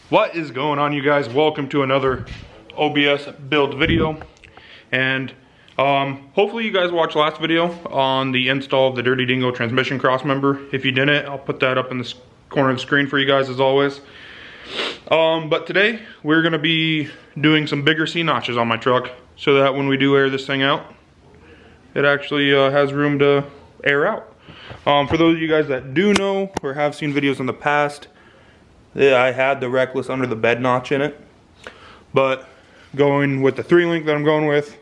What is going on, you guys? Welcome to another OBS build video. And hopefully you guys watched last video on the install of the Dirty Dingo transmission crossmember. If you didn't, I'll put that up in the corner of the screen for you guys as always. But today we're gonna be doing some bigger C-notches on my truck so that when we do air this thing out, it actually has room to air out. For those of you guys that do know or have seen videos in the past, I had the Reckless under the bed notch in it, but going with the 3-link that I'm going with,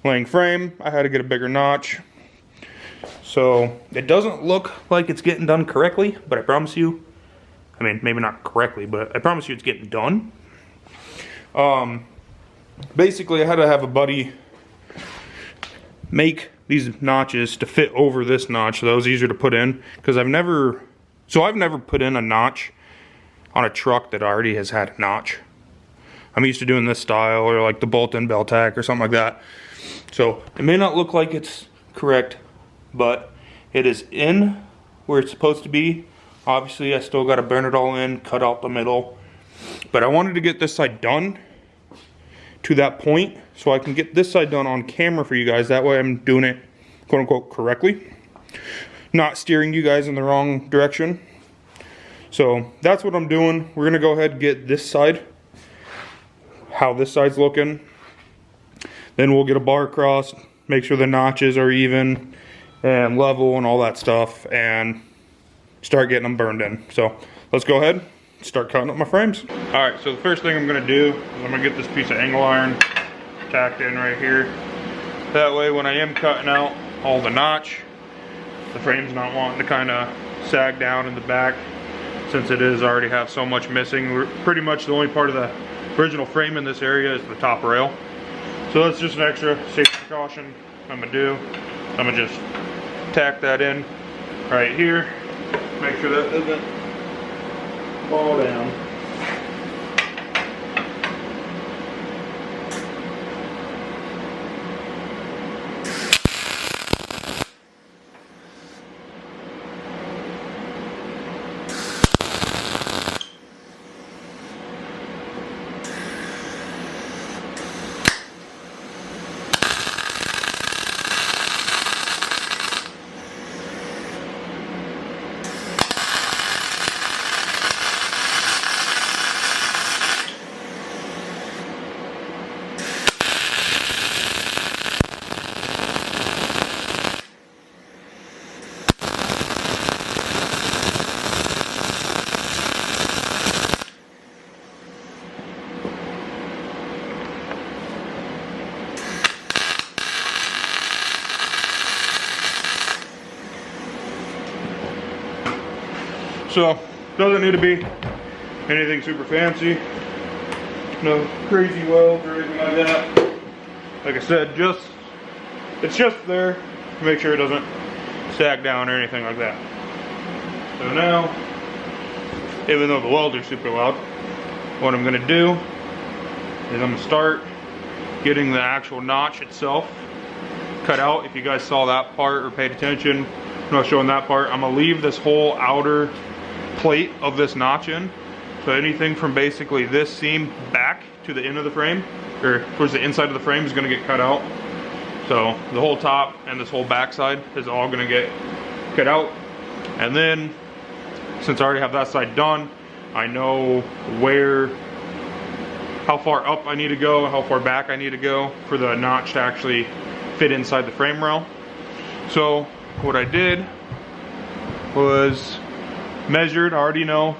laying frame, I had to get a bigger notch. So it doesn't look like it's getting done correctly, but I promise you, I mean, maybe not correctly, but I promise you it's getting done. Basically, I had to have a buddy make these notches to fit over this notch so that was easier to put in, because I've never put in a notch on a truck that already has had a notch. I'm used to doing this style or like the bolt-in bell tack or something like that. So it may not look like it's correct, but it is in where it's supposed to be. Obviously I still got to burn it all in, cut out the middle, but I wanted to get this side done to that point so I can get this side done on camera for you guys. That way I'm doing it quote unquote correctly, not steering you guys in the wrong direction. So that's what I'm doing. We're gonna go ahead and get this side, how this side's looking. Then we'll get a bar across, make sure the notches are even and level and all that stuff, and start getting them burned in. So let's go ahead and start cutting up my frames. All right, so the first thing I'm gonna do is I'm gonna get this piece of angle iron tacked in right here. That way when I am cutting out all the notch, the frame's not wanting to kind of sag down in the back, since it is already have so much missing. Pretty much the only part of the original frame in this area is the top rail. So that's just an extra safety precaution I'm gonna do. I'm gonna just tack that in right here. Make sure that doesn't fall down. So, doesn't need to be anything super fancy. No crazy welds or anything like that. Like I said, it's just there to make sure it doesn't sag down or anything like that. So now, even though the welds are super loud, what I'm gonna do is I'm gonna start getting the actual notch itself cut out. If you guys saw that part or paid attention, I'm not showing that part. I'm gonna leave this whole outer plate of this notch in. So anything from basically this seam back to the end of the frame, or towards the inside of the frame, is gonna get cut out. So the whole top and this whole back side is all gonna get cut out. And then, since I already have that side done, I know how far up I need to go, how far back I need to go for the notch to actually fit inside the frame rail. So what I did was measured. I already know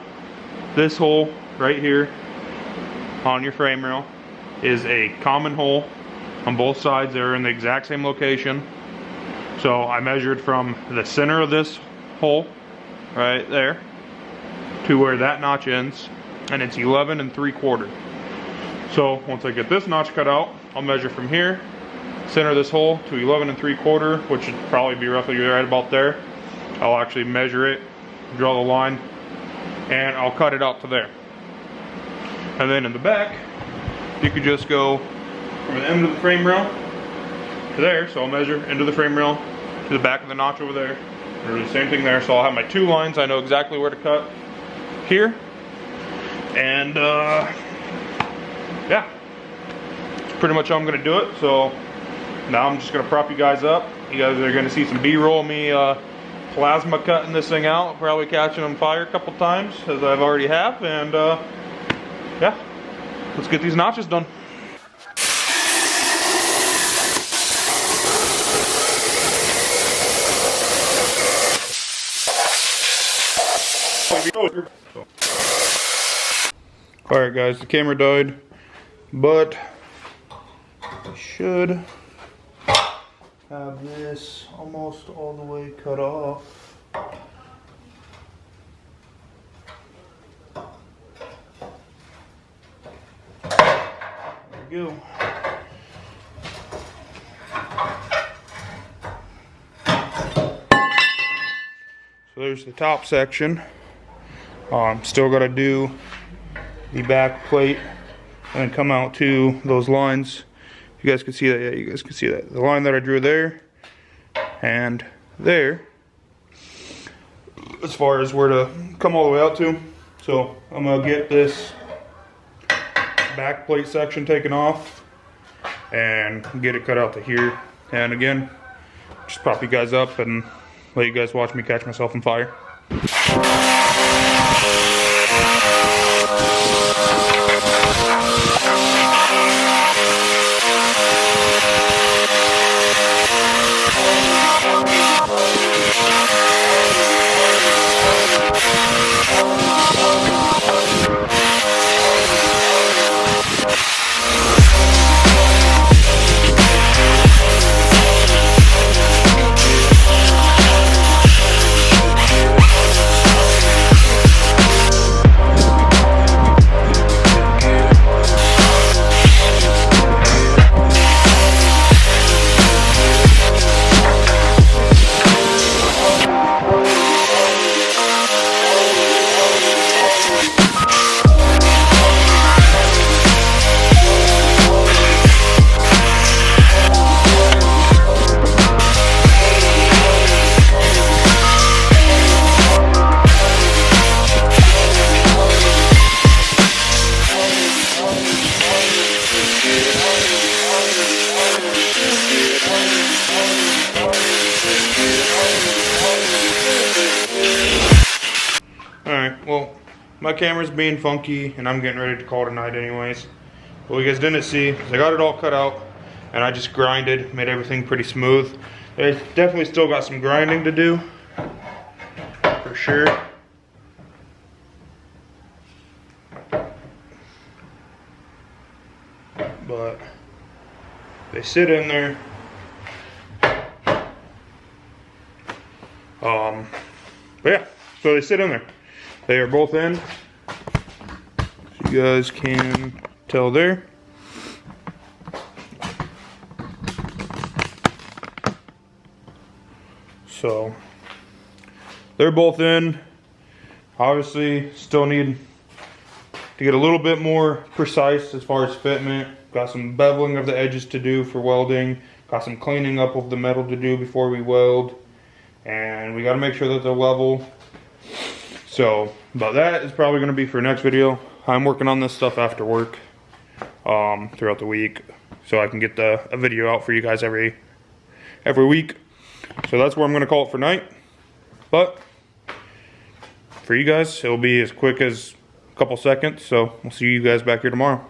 this hole right here on your frame rail is a common hole on both sides. They're in the exact same location. So I measured from the center of this hole right there to where that notch ends, and it's 11 3/4. So once I get this notch cut out, I'll measure from here, center of this hole, to 11 3/4, which should probably be roughly right about there. I'll actually measure it, draw the line, and I'll cut it out to there. And then in the back, you could just go from the end of the frame rail to there. So I'll measure into the frame rail to the back of the notch over there. And do the same thing there. So I'll have my two lines. I know exactly where to cut here. And yeah, that's pretty much how I'm gonna do it. So now I'm just gonna prop you guys up. You guys are gonna see some B-roll of me plasma cutting this thing out, probably catching on fire a couple times, as I've already have. And yeah, let's get these notches done. Alright guys, the camera died, but I should have this almost all the way cut off. There we go. So there's the top section. Still got to do the back plate and come out to those lines. You guys can see that. Yeah, you guys can see that. The line that I drew there and there, as far as where to come all the way out to. So I'm gonna get this back plate section taken off and get it cut out to here. And again, just prop you guys up and let you guys watch me catch myself on fire. Alright, well, my camera's being funky and I'm getting ready to call tonight anyways. What you guys didn't see is I got it all cut out and I just grinded, made everything pretty smooth. There's definitely still got some grinding to do, for sure. But they sit in there. But yeah, so they sit in there. They are both in. So you guys can tell there. So they're both in. Obviously, still need to get a little bit more precise as far as fitment. Got some beveling of the edges to do for welding. Got some cleaning up of the metal to do before we weld. And we got to make sure that they're level. So, but that is probably going to be for next video. I'm working on this stuff after work throughout the week, so I can get a video out for you guys every week. So that's where I'm going to call it for night. But for you guys, it'll be as quick as a couple seconds. So we'll see you guys back here tomorrow.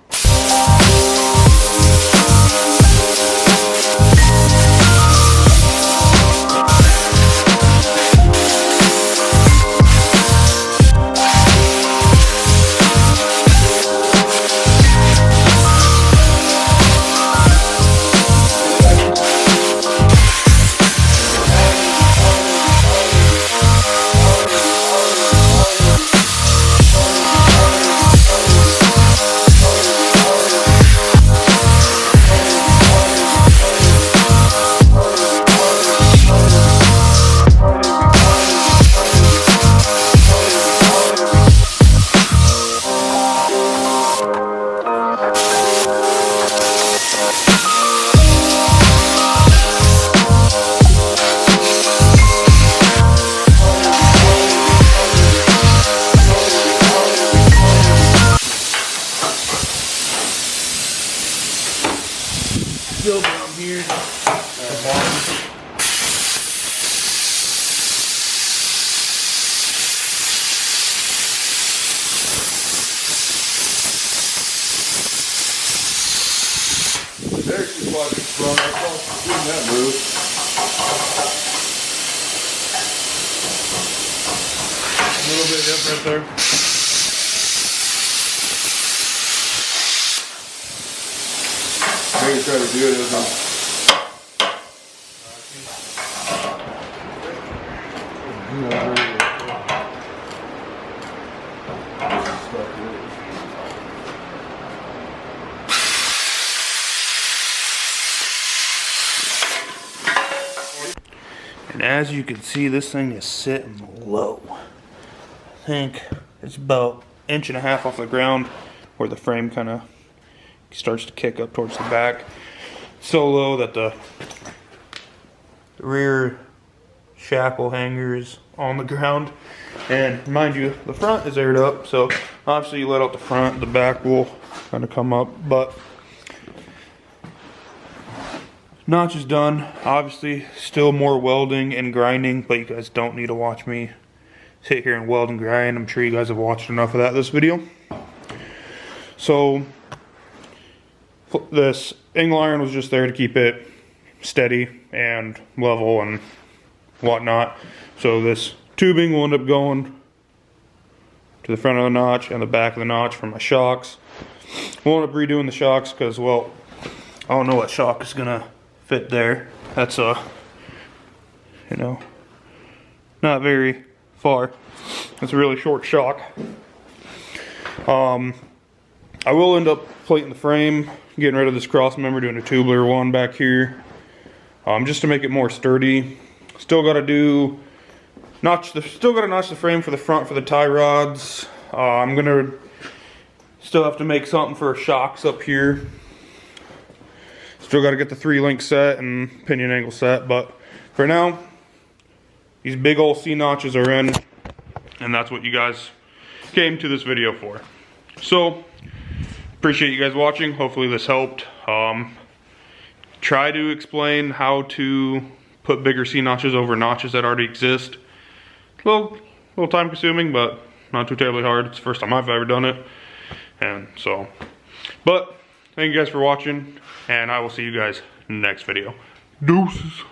still down here. There's the plug from that move. A little bit, yep, right there. Maybe try to do it as And as you can see, this thing is sitting low. I think it's about 1.5 inches off the ground where the frame kind of starts to kick up towards the back. So low that the rear shackle hanger is on the ground. And mind you, the front is aired up, so obviously you let out the front, the back will kind of come up, but notch is done. Obviously still more welding and grinding, but you guys don't need to watch me sit here and weld and grind. I'm sure you guys have watched enough of that this video. So this angle iron was just there to keep it steady and level and whatnot. So this tubing will end up going to the front of the notch and the back of the notch for my shocks. We'll end up redoing the shocks because, well, I don't know what shock is gonna fit there. That's you know, not very far. It's a really short shock. I will end up plating the frame, getting rid of this cross member, doing a tubular one back here, just to make it more sturdy. Still got to notch the frame for the front for the tie rods. I'm gonna still have to make something for shocks up here. Still got to get the 3-link set and pinion angle set, but for now, these big old C notches are in, and that's what you guys came to this video for. So, appreciate you guys watching. Hopefully this helped. Try to explain how to put bigger C notches over notches that already exist. A little time consuming, but not too terribly hard. It's the first time I've ever done it. And so, but thank you guys for watching, and I will see you guys next video. Deuces.